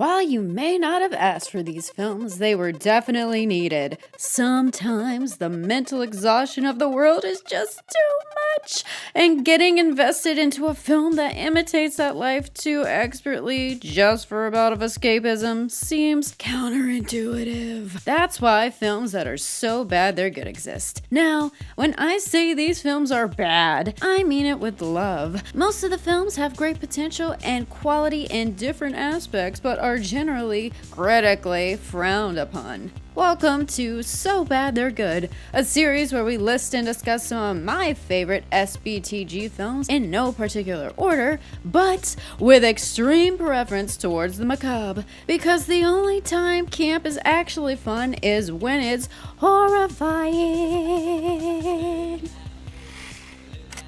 While you may not have asked for these films, they were definitely needed. Sometimes the mental exhaustion of the world is just too much, and getting invested into a film that imitates that life too expertly just for a bout of escapism seems counterintuitive. That's why films that are so bad they're good exist. Now, when I say these films are bad, I mean it with love. Most of the films have great potential and quality in different aspects, but are generally critically frowned upon. Welcome to So Bad They're Good, a series where we list and discuss some of my favorite SBTG films in no particular order, but with extreme preference towards the macabre, because the only time camp is actually fun is when it's horrifying.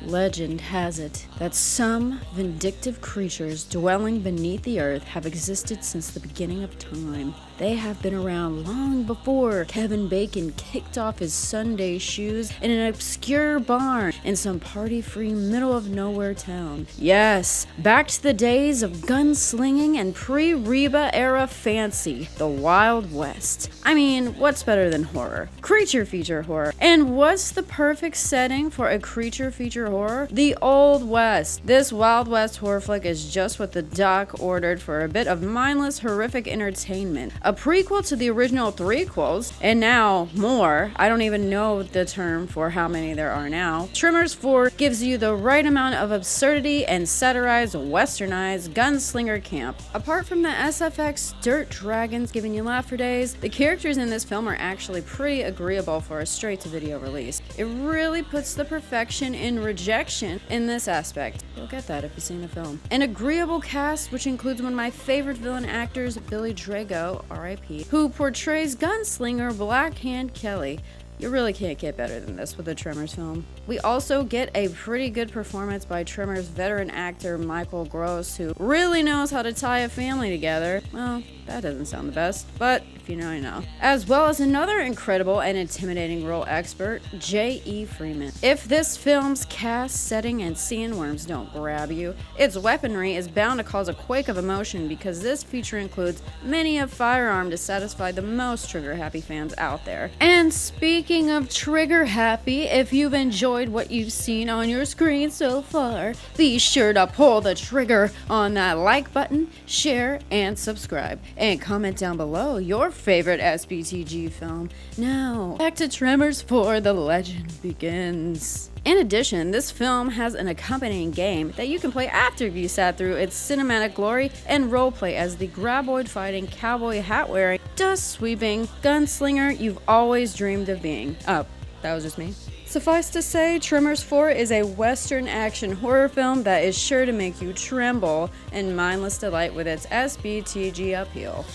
Legend has it that some vindictive creatures dwelling beneath the earth have existed since the beginning of time. They have been around long before Kevin Bacon kicked off his Sunday shoes in an obscure barn in some party-free middle-of-nowhere town. Yes, back to the days of gunslinging and pre-Reba era fancy, the Wild West. I mean, what's better than horror? Creature feature horror. And what's the perfect setting for a creature feature horror? The Old West. This Wild West horror flick is just what the doc ordered for a bit of mindless, horrific entertainment. A prequel to the original threequels, and now more. I don't even know the term for how many there are now. Tremors 4 gives you the right amount of absurdity and satirized, westernized gunslinger camp. Apart from the SFX dirt dragons giving you laugh for days, the characters in this film are actually pretty agreeable for a straight-to-video release. It really puts the perfection in rejection in this aspect. You'll get that if you've seen the film. An agreeable cast, which includes one of my favorite villain actors, Billy Drago, R.I.P., who portrays gunslinger Black Hand Kelly. You really can't get better than this with a Tremors film. We also get a pretty good performance by Tremors veteran actor Michael Gross, who really knows how to tie a family together. Well, that doesn't sound the best, but if you know, you know. As well as another incredible and intimidating role expert, J.E. Freeman. If this film's cast, setting, and sandworms don't grab you, its weaponry is bound to cause a quake of emotion because this feature includes many a firearm to satisfy the most trigger-happy fans out there. And speaking of trigger-happy, if you've enjoyed what you've seen on your screen so far, be sure to pull the trigger on that like button, share, and subscribe. And comment down below your favorite SBTG film. Now, back to Tremors 4, The Legend Begins. In addition, this film has an accompanying game that you can play after you sat through its cinematic glory and roleplay as the graboid-fighting, cowboy hat-wearing, dust-sweeping gunslinger you've always dreamed of being. Oh, that was just me. Suffice to say, Tremors 4 is a Western action horror film that is sure to make you tremble in mindless delight with its SBTG appeal.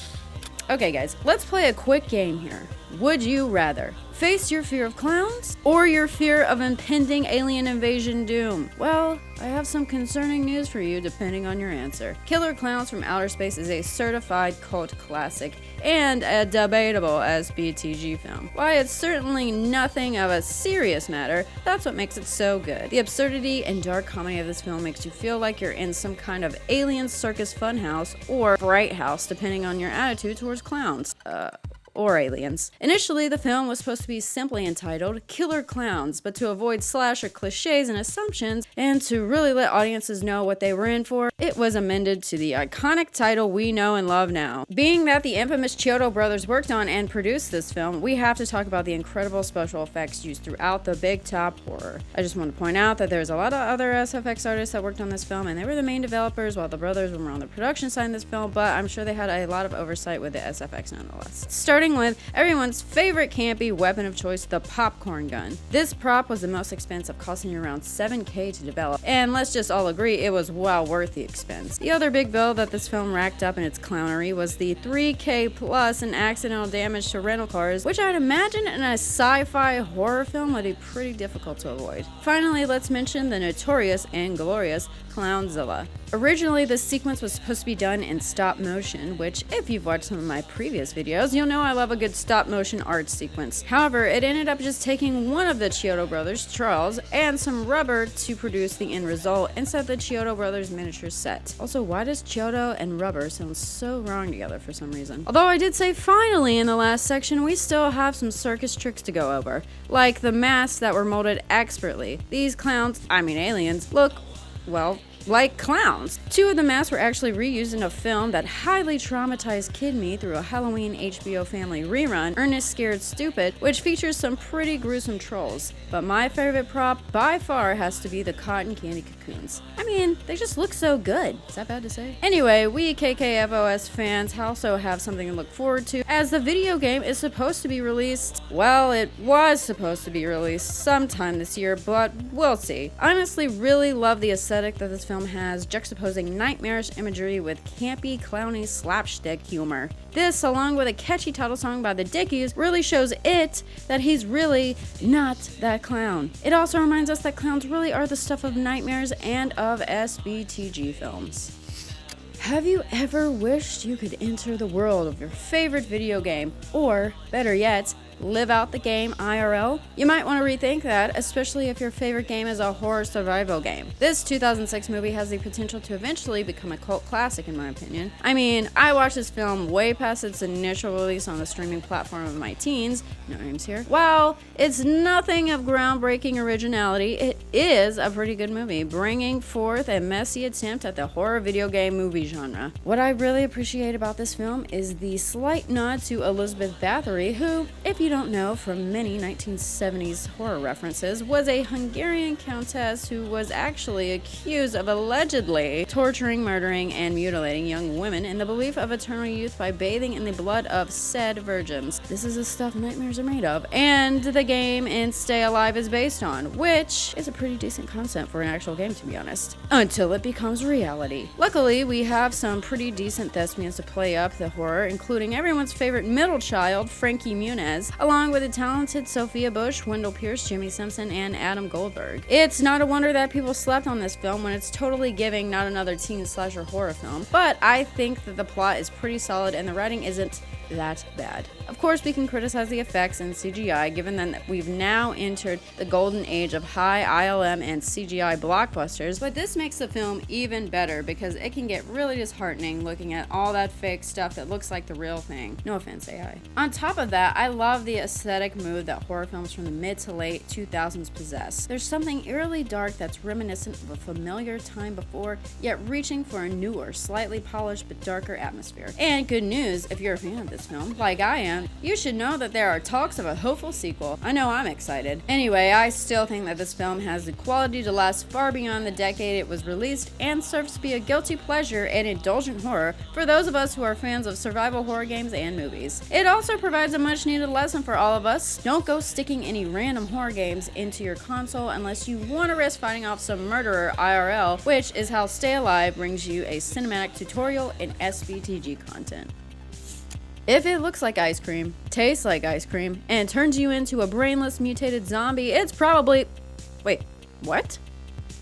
Okay guys, let's play a quick game here. Would you rather face your fear of clowns or your fear of impending alien invasion doom? Well, I have some concerning news for you depending on your answer. Killer Clowns from Outer Space is a certified cult classic and a debatable SBTG film. While it's certainly nothing of a serious matter, that's what makes it so good. The absurdity and dark comedy of this film makes you feel like you're in some kind of alien circus funhouse or fright house depending on your attitude towards clowns. Or aliens. Initially, the film was supposed to be simply entitled Killer Clowns, but to avoid slasher cliches and assumptions, and to really let audiences know what they were in for, it was amended to the iconic title we know and love now. Being that the infamous Chiodo brothers worked on and produced this film, we have to talk about the incredible special effects used throughout the big top horror. I just want to point out that there's a lot of other SFX artists that worked on this film, and they were the main developers while the brothers were on the production side of this film, but I'm sure they had a lot of oversight with the SFX nonetheless. Starting with everyone's favorite campy weapon of choice, the popcorn gun. This prop was the most expensive, costing you around $7,000 to develop, and let's just all agree it was well worth the expense. The other big bill that this film racked up in its clownery was the $3,000 plus in accidental damage to rental cars, which I'd imagine in a sci-fi horror film would be pretty difficult to avoid. Finally, let's mention the notorious and glorious Clownzilla. Originally, this sequence was supposed to be done in stop motion, which, if you've watched some of my previous videos, you'll know I love a good stop motion art sequence. However, it ended up just taking one of the Chiodo brothers, Charles, and some rubber to produce the end result instead of the Chiodo brothers miniature set. Also, why does Chiodo and rubber sound so wrong together for some reason? Although I did say finally in the last section, we still have some circus tricks to go over, like the masks that were molded expertly. These clowns, I mean aliens, look, well, like clowns. Two of the masks were actually reused in a film that highly traumatized kid me through a Halloween HBO Family rerun, Ernest Scared Stupid, which features some pretty gruesome trolls. But my favorite prop by far has to be the cotton candy cocoons. I mean, they just look so good. Is that bad to say? Anyway, we KKFOS fans also have something to look forward to, as the video game is supposed to be released. Well, it was supposed to be released sometime this year, but we'll see. I honestly really love the aesthetic that this film has, juxtaposing nightmarish imagery with campy, clowny slapstick humor. This, along with a catchy title song by the Dickies, really shows it that he's really not that clown. It also reminds us that clowns really are the stuff of nightmares and of SBTG films. Have you ever wished you could enter the world of your favorite video game, or, better yet, live out the game IRL? You might want to rethink that, especially if your favorite game is a horror survival game. This 2006 movie has the potential to eventually become a cult classic, in my opinion. I mean, I watched this film way past its initial release on the streaming platform of my teens, no names here. While it's nothing of groundbreaking originality, it is a pretty good movie, bringing forth a messy attempt at the horror video game movie genre. What I really appreciate about this film is the slight nod to Elizabeth Bathory, who, if you don't know from many 1970s horror references, was a Hungarian countess who was actually accused of allegedly torturing, murdering, and mutilating young women in the belief of eternal youth by bathing in the blood of said virgins. This is the stuff nightmares are made of, and the game in Stay Alive is based on, which is a pretty decent concept for an actual game, to be honest, until it becomes reality. Luckily, we have some pretty decent thespians to play up the horror, including everyone's favorite middle child, Frankie Muniz, along with the talented Sophia Bush, Wendell Pierce, Jimmy Simpson, and Adam Goldberg. It's not a wonder that people slept on this film when it's totally giving not another teen slasher horror film, but I think that the plot is pretty solid and the writing isn't that bad. Of course, we can criticize the effects and CGI, given that we've now entered the golden age of high ILM and CGI blockbusters, but this makes the film even better because it can get really disheartening looking at all that fake stuff that looks like the real thing. No offense, AI. On top of that, I love the aesthetic mood that horror films from the mid to late 2000s possess. There's something eerily dark that's reminiscent of a familiar time before, yet reaching for a newer, slightly polished but darker atmosphere. And good news, if you're a fan of this film, like I am, you should know that there are talks of a hopeful sequel. I know I'm excited. Anyway, I still think that this film has the quality to last far beyond the decade it was released and serves to be a guilty pleasure and indulgent horror for those of us who are fans of survival horror games and movies. It also provides a much needed lesson for all of us. Don't go sticking any random horror games into your console unless you want to risk fighting off some murderer IRL, which is how Stay Alive brings you a cinematic tutorial in SBTG content. If it looks like ice cream, tastes like ice cream, and turns you into a brainless mutated zombie, it's probably... Wait, what?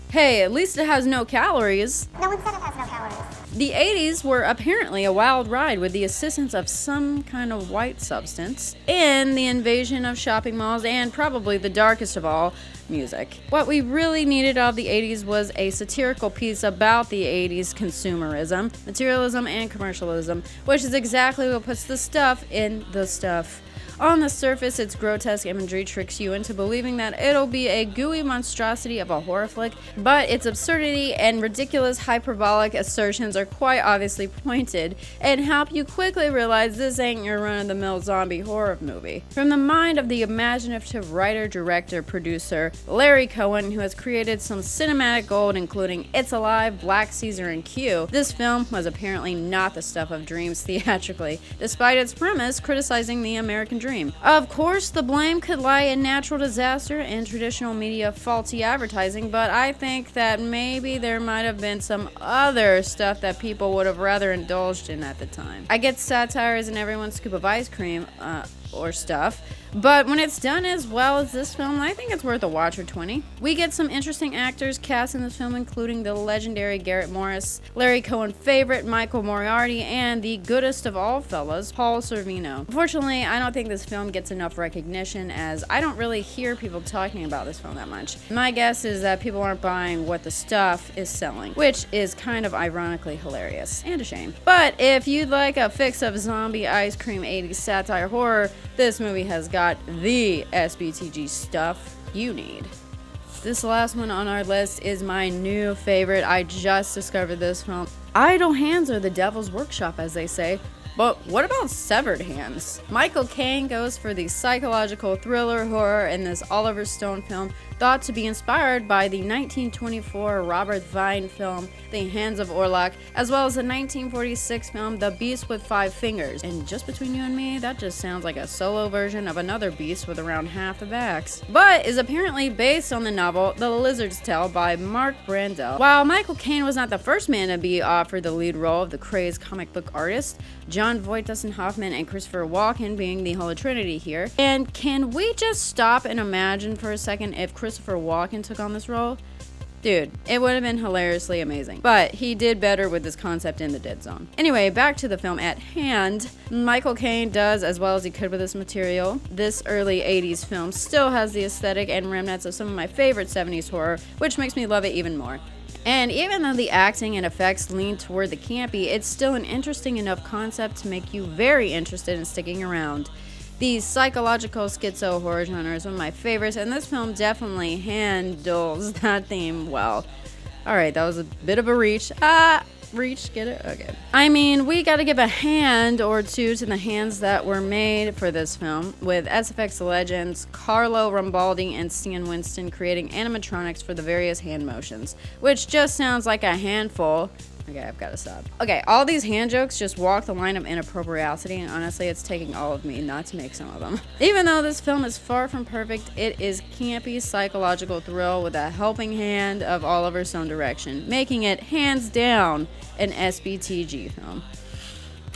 Hey, at least it has no calories. No one said it has no calories. The 80s were apparently a wild ride with the assistance of some kind of white substance in the invasion of shopping malls and probably the darkest of all, music. What we really needed of the 80s was a satirical piece about the 80s consumerism, materialism, and commercialism, which is exactly what puts the stuff in the stuff. On the surface, its grotesque imagery tricks you into believing that it'll be a gooey monstrosity of a horror flick, but its absurdity and ridiculous hyperbolic assertions are quite obviously pointed and help you quickly realize this ain't your run-of-the-mill zombie horror movie. From the mind of the imaginative writer, director, producer Larry Cohen, who has created some cinematic gold including It's Alive, Black Caesar, and Q, this film was apparently not the stuff of dreams theatrically, despite its premise criticizing the American dream. Of course, the blame could lie in natural disaster and traditional media faulty advertising, but I think that maybe there might have been some other stuff that people would have rather indulged in at the time. I get satire isn't everyone's scoop of ice cream, or stuff. But when it's done as well as this film, I think it's worth a watch or 20. We get some interesting actors cast in this film, including the legendary Garrett Morris, Larry Cohen favorite Michael Moriarty, and the goodest of all fellas, Paul Sorvino. Unfortunately, I don't think this film gets enough recognition, as I don't really hear people talking about this film that much. My guess is that people aren't buying what the stuff is selling, which is kind of ironically hilarious and a shame. But if you'd like a fix of zombie ice cream 80s satire horror, this movie has got the SBTG stuff you need. This last one on our list is my new favorite. I just discovered this film. Idle hands are the devil's workshop, as they say. But what about severed hands? Michael Caine goes for the psychological thriller horror in this Oliver Stone film, thought to be inspired by the 1924 Robert Vine film, The Hands of Orlac, as well as the 1946 film, The Beast with Five Fingers. And just between you and me, that just sounds like a solo version of another beast with around half the backs. But is apparently based on the novel The Lizard's Tale by Mark Brandel. While Michael Caine was not the first man to be offered the lead role of the crazed comic book artist, John Voight, Dustin Hoffman, and Christopher Walken being the Holy Trinity here. And can we just stop and imagine for a second if Christopher Walken took on this role? Dude, it would have been hilariously amazing. But he did better with this concept in The Dead Zone. Anyway, back to the film at hand. Michael Caine does as well as he could with this material. This early 80s film still has the aesthetic and remnants of some of my favorite 70s horror, which makes me love it even more. And even though the acting and effects lean toward the campy, it's still an interesting enough concept to make you very interested in sticking around. The psychological schizo horror genre is one of my favorites, and this film definitely handles that theme well. Alright, that was a bit of a reach. Reach, get it? Okay. I mean, we gotta give a hand or two to the hands that were made for this film, with SFX legends Carlo Rambaldi and Stan Winston creating animatronics for the various hand motions, which just sounds like a handful. Okay, I've got to stop. Okay, all these hand jokes just walk the line of inappropriality, and honestly, it's taking all of me not to make some of them. Even though this film is far from perfect, it is campy psychological thrill with a helping hand of Oliver Stone direction, making it hands down an SBTG film.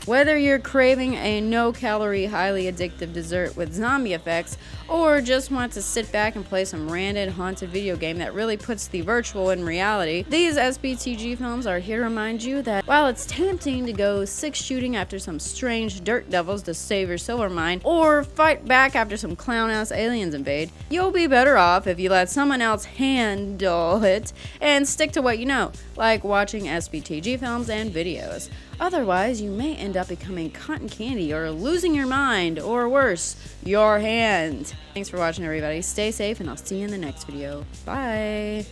Whether you're craving a no-calorie, highly addictive dessert with zombie effects, or just want to sit back and play some random haunted video game that really puts the virtual in reality, these SBTG films are here to remind you that while it's tempting to go six-shooting after some strange dirt devils to save your silver mine, or fight back after some clown-ass aliens invade, you'll be better off if you let someone else handle it and stick to what you know, like watching SBTG films and videos. Otherwise, you may end up becoming cotton candy or losing your mind, or worse, your hand. Thanks for watching, everybody. Stay safe, and I'll see you in the next video. Bye!